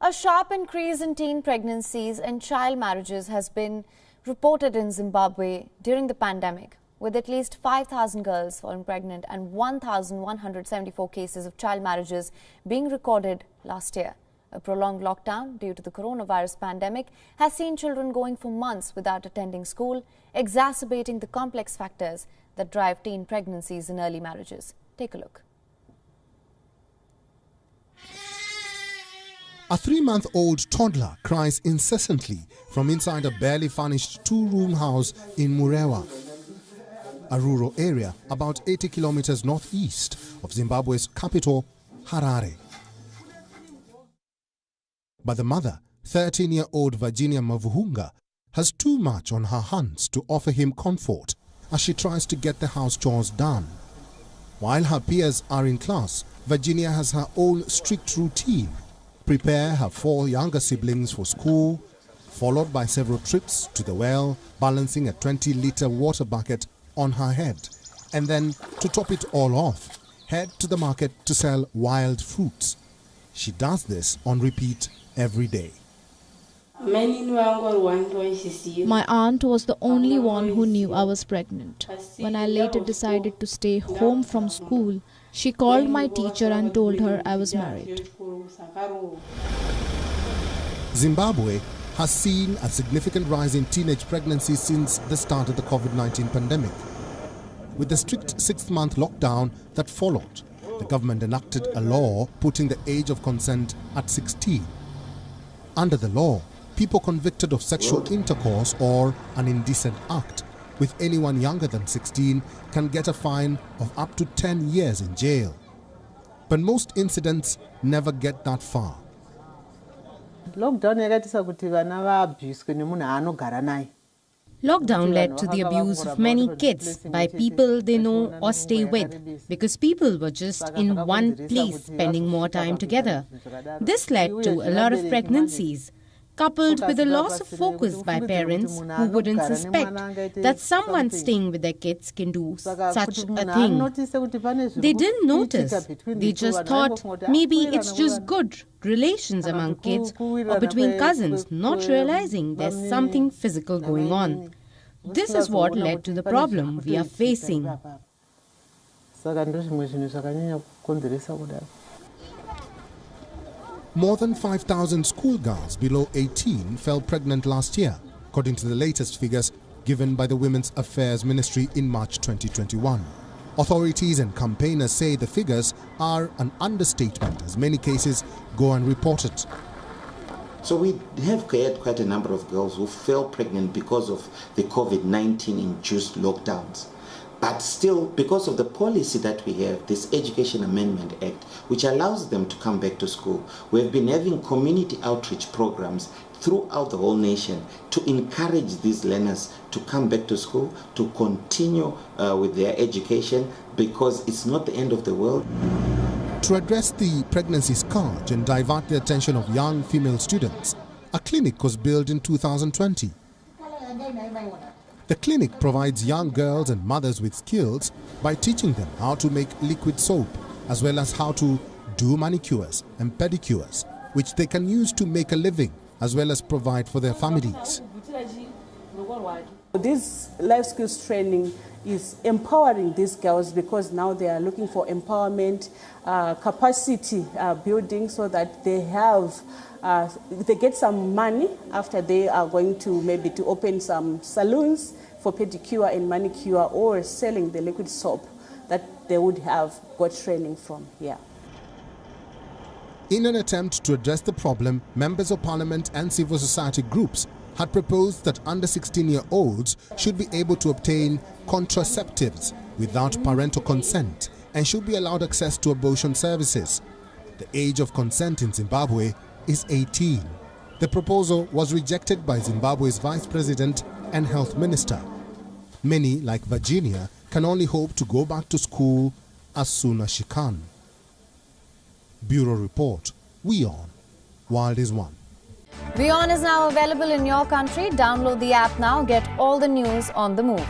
A sharp increase in teen pregnancies and child marriages has been reported in Zimbabwe during the pandemic, with at least 5,000 girls falling pregnant and 1,174 cases of child marriages being recorded last year. A prolonged lockdown due to the coronavirus pandemic has seen children going for months without attending school, exacerbating the complex factors that drive teen pregnancies and early marriages. Take a look. A 3-month-old toddler cries incessantly from inside a barely furnished 2-room house in Murewa, a rural area about 80 kilometers northeast of Zimbabwe's capital, Harare. But the mother, 13-year-old Virginia Mavuhunga, has too much on her hands to offer him comfort as she tries to get the house chores done. While her peers are in class, Virginia has her own strict routine. Prepare her 4 younger siblings for school, followed by several trips to the well, balancing a 20-liter water bucket on her head. And then, to top it all off, head to the market to sell wild fruits. She does this on repeat every day. My aunt was the only one who knew I was pregnant. When I later decided to stay home from school, she called my teacher and told her I was married. Zimbabwe has seen a significant rise in teenage pregnancies since the start of the COVID-19 pandemic. With the strict 6-month lockdown that followed, the government enacted a law putting the age of consent at 16. Under the law, people convicted of sexual intercourse or an indecent act with anyone younger than 16 can get a fine of up to 10 years in jail. But most incidents never get that far. Lockdown led to the abuse of many kids by people they know or stay with, because people were just in one place spending more time together. This led to a lot of pregnancies, coupled with a loss of focus by parents who wouldn't suspect that someone staying with their kids can do such a thing. They didn't notice. They just thought maybe it's just good relations among kids or between cousins, not realizing there's something physical going on. This is what led to the problem we are facing. More than 5,000 schoolgirls below 18 fell pregnant last year, according to the latest figures given by the Women's Affairs Ministry in March 2021. Authorities and campaigners say the figures are an understatement, as many cases go unreported. So we have quite a number of girls who fell pregnant because of the COVID-19 induced lockdowns. But still, because of the policy that we have, this Education Amendment Act, which allows them to come back to school, we have been having community outreach programs throughout the whole nation to encourage these learners to come back to school, to continue with their education, because it's not the end of the world. To address the pregnancy scourge and divert the attention of young female students, a clinic was built in 2020. The clinic provides young girls and mothers with skills by teaching them how to make liquid soap, as well as how to do manicures and pedicures, which they can use to make a living, as well as provide for their families. This life skills training is empowering these girls, because now they are looking for empowerment, capacity building, so that they have they get some money after they are going to maybe to open some salons for pedicure and manicure, or selling the liquid soap that they would have got training from here. In an attempt to address the problem, members of parliament and civil society groups had proposed that under 16-year-olds should be able to obtain contraceptives without parental consent and should be allowed access to abortion services. The age of consent in Zimbabwe is 18. The proposal was rejected by Zimbabwe's Vice President and Health Minister. Many, like Virginia, can only hope to go back to school as soon as she can. Bureau Report. WION. World is One. WION is now available in your country. Download the app now. Get all the news on the move.